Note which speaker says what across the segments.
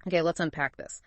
Speaker 1: Okay, let's unpack this.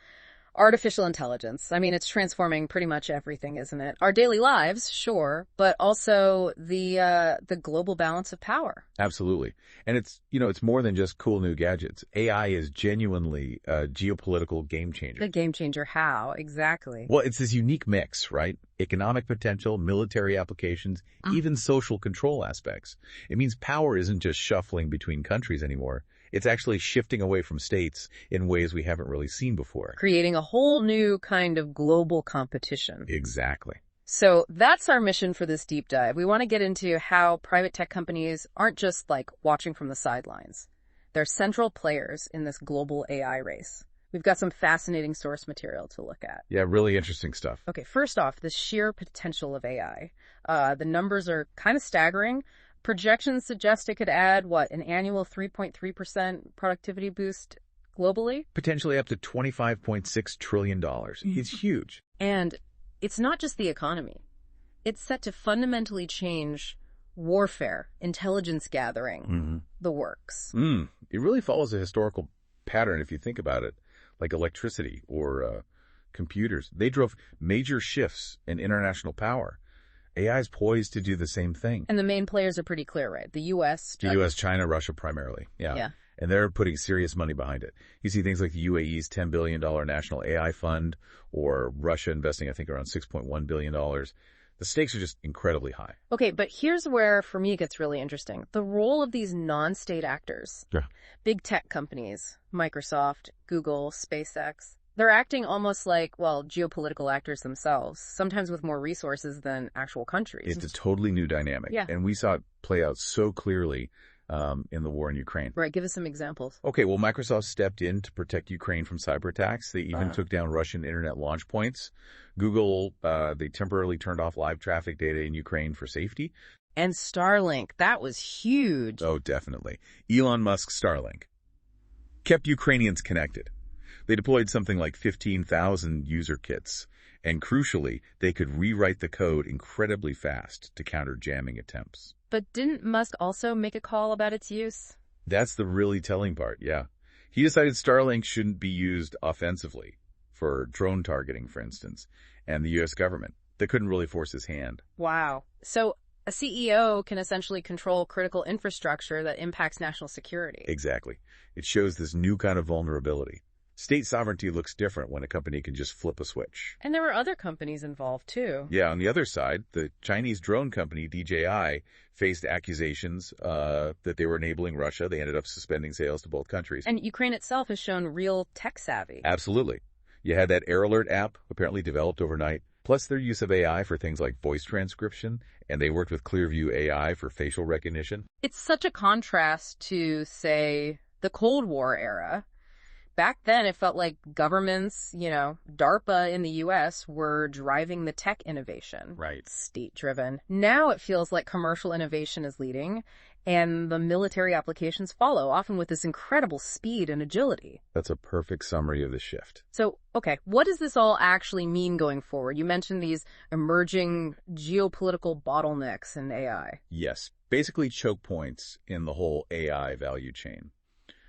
Speaker 1: Artificial intelligence. I mean, it's transforming pretty much everything, isn't it? Our daily lives, sure, but also the global balance of power.
Speaker 2: Absolutely. And it's more than just cool new gadgets. AI is genuinely a geopolitical game changer.
Speaker 1: The game changer, how? Exactly.
Speaker 2: Well, it's this unique mix, right? Economic potential, military applications, even social control aspects. It means power isn't just shuffling between countries anymore. It's actually shifting away from states in ways we haven't really seen before.
Speaker 1: Creating a whole new kind of global competition.
Speaker 2: Exactly.
Speaker 1: So that's our mission for this deep dive. We want to get into how private tech companies aren't just like watching from the sidelines. They're central players in this global AI race. We've got some fascinating source material to look at.
Speaker 2: Yeah, really interesting stuff.
Speaker 1: Okay, first off, the sheer potential of AI. The numbers are kind of staggering. Projections suggest it could add, an annual 3.3% productivity boost globally?
Speaker 2: Potentially up to $25.6 trillion. It's huge.
Speaker 1: And it's not just the economy. It's set to fundamentally change warfare, intelligence gathering, the works.
Speaker 2: It really follows a historical pattern if you think about it, like electricity or computers. They drove major shifts in international power. AI is poised to do the same thing.
Speaker 1: And the main players are pretty clear, right? The U.S.
Speaker 2: China, Russia primarily. Yeah. And they're putting serious money behind it. You see things like the UAE's $10 billion national AI fund or Russia investing, I think, around $6.1 billion. The stakes are just incredibly high.
Speaker 1: Okay, but here's where, for me, it gets really interesting. The role of these non-state actors.
Speaker 2: Yeah.
Speaker 1: Big tech companies, Microsoft, Google, SpaceX. They're acting almost like, geopolitical actors themselves, sometimes with more resources than actual countries.
Speaker 2: It's a totally new dynamic.
Speaker 1: Yeah.
Speaker 2: And we saw it play out so clearly in the war in Ukraine.
Speaker 1: Right. Give us some examples.
Speaker 2: Okay, well, Microsoft stepped in to protect Ukraine from cyber attacks. They even took down Russian internet launch points. Google, they temporarily turned off live traffic data in Ukraine for safety.
Speaker 1: And Starlink, that was huge.
Speaker 2: Oh, definitely. Elon Musk's Starlink kept Ukrainians connected. They deployed something like 15,000 user kits, and crucially, they could rewrite the code incredibly fast to counter jamming attempts.
Speaker 1: But didn't Musk also make a call about its use?
Speaker 2: That's the really telling part, yeah. He decided Starlink shouldn't be used offensively, for drone targeting, for instance, and the U.S. government. They couldn't really force his hand.
Speaker 1: Wow. So a CEO can essentially control critical infrastructure that impacts national security.
Speaker 2: Exactly. It shows this new kind of vulnerability. State sovereignty looks different when a company can just flip a switch.
Speaker 1: And there were other companies involved, too.
Speaker 2: Yeah, on the other side, the Chinese drone company, DJI, faced accusations that they were enabling Russia. They ended up suspending sales to both countries.
Speaker 1: And Ukraine itself has shown real tech savvy.
Speaker 2: Absolutely. You had that Air Alert app, apparently developed overnight, plus their use of AI for things like voice transcription, and they worked with Clearview AI for facial recognition.
Speaker 1: It's such a contrast to, say, the Cold War era. Back then, it felt like governments, DARPA in the U.S. were driving the tech innovation.
Speaker 2: Right.
Speaker 1: State-driven. Now it feels like commercial innovation is leading, and the military applications follow, often with this incredible speed and agility.
Speaker 2: That's a perfect summary of the shift.
Speaker 1: So, okay, what does this all actually mean going forward? You mentioned these emerging geopolitical bottlenecks in AI.
Speaker 2: Yes, basically choke points in the whole AI value chain.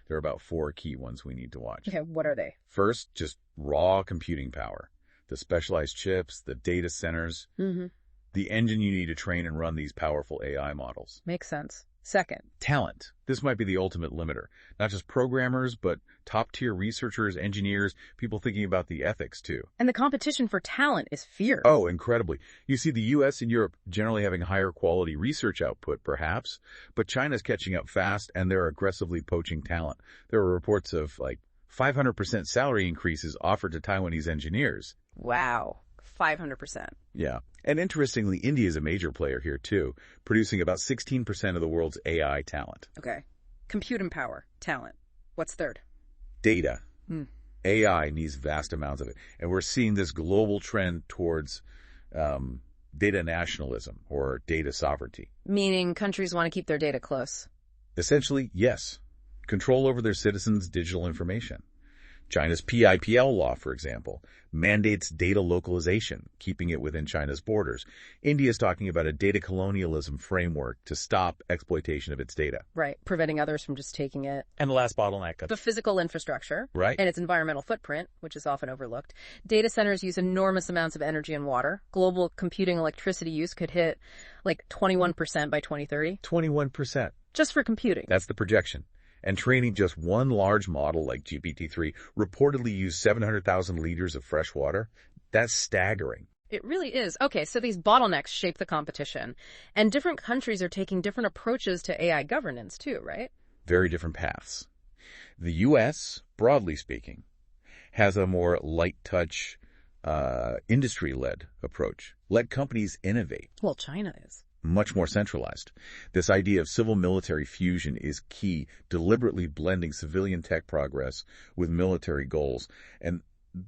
Speaker 2: There are about 4 key ones we need to watch.
Speaker 1: Okay, what are they?
Speaker 2: First, just raw computing power. The specialized chips, the data centers, the engine you need to train and run these powerful AI models.
Speaker 1: Makes sense. Second,
Speaker 2: talent. This might be the ultimate limiter. Not just programmers, but top-tier researchers, engineers, people thinking about the ethics, too.
Speaker 1: And the competition for talent is fierce.
Speaker 2: Oh, incredibly. You see the U.S. and Europe generally having higher quality research output, perhaps, but China's catching up fast, and they're aggressively poaching talent. There are reports of, 500% salary increases offered to Taiwanese engineers.
Speaker 1: Wow. 500%.
Speaker 2: Yeah. And interestingly, India is a major player here, too, producing about 16% of the world's AI talent.
Speaker 1: Okay. Compute and power. Talent. What's third?
Speaker 2: Data. AI needs vast amounts of it. And we're seeing this global trend towards data nationalism or data sovereignty.
Speaker 1: Meaning countries want to keep their data close.
Speaker 2: Essentially, yes. Control over their citizens' digital information. China's PIPL law, for example, mandates data localization, keeping it within China's borders. India is talking about a data colonialism framework to stop exploitation of its data.
Speaker 1: Right, preventing others from just taking it.
Speaker 2: And the last bottleneck.
Speaker 1: The physical infrastructure.
Speaker 2: Right.
Speaker 1: And its environmental footprint, which is often overlooked. Data centers use enormous amounts of energy and water. Global computing electricity use could hit like 21% by 2030.
Speaker 2: 21%.
Speaker 1: Just for computing.
Speaker 2: That's the projection. And training just one large model like GPT-3 reportedly used 700,000 liters of fresh water. That's staggering.
Speaker 1: It really is. Okay, so these bottlenecks shape the competition. And different countries are taking different approaches to AI governance too, right?
Speaker 2: Very different paths. The U.S., broadly speaking, has a more light-touch, industry-led approach. Let companies innovate.
Speaker 1: Well, China is.
Speaker 2: Much more centralized. This idea of civil-military fusion is key, deliberately blending civilian tech progress with military goals, and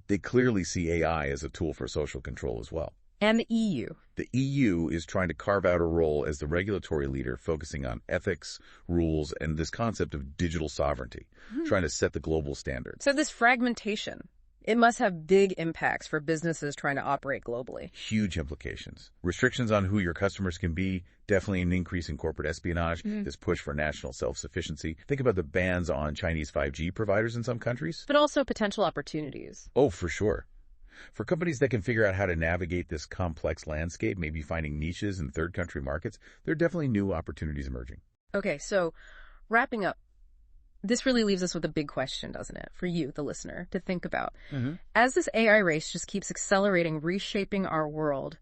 Speaker 2: they clearly see AI as a tool for social control as well.
Speaker 1: And the EU.
Speaker 2: The EU is trying to carve out a role as the regulatory leader, focusing on ethics, rules, and this concept of digital sovereignty, trying to set the global standard.
Speaker 1: So this fragmentation, it must have big impacts for businesses trying to operate globally.
Speaker 2: Huge implications. Restrictions on who your customers can be, definitely an increase in corporate espionage, this push for national self-sufficiency. Think about the bans on Chinese 5G providers in some countries.
Speaker 1: But also potential opportunities.
Speaker 2: Oh, for sure. For companies that can figure out how to navigate this complex landscape, maybe finding niches in third country markets, there are definitely new opportunities emerging.
Speaker 1: Okay, so wrapping up, this really leaves us with a big question, doesn't it, for you, the listener, to think about. As this AI race just keeps accelerating, reshaping our world,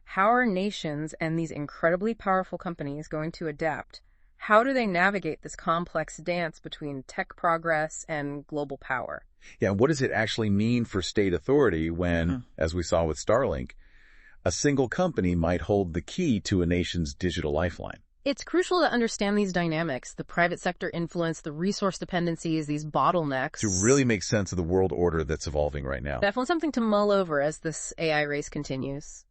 Speaker 1: how are nations and these incredibly powerful companies going to adapt? How do they navigate this complex dance between tech progress and global power?
Speaker 2: Yeah, what does it actually mean for state authority when, as we saw with Starlink, a single company might hold the key to a nation's digital lifeline?
Speaker 1: It's crucial to understand these dynamics, the private sector influence, the resource dependencies, these bottlenecks.
Speaker 2: To really make sense of the world order that's evolving right now.
Speaker 1: Definitely something to mull over as this AI race continues.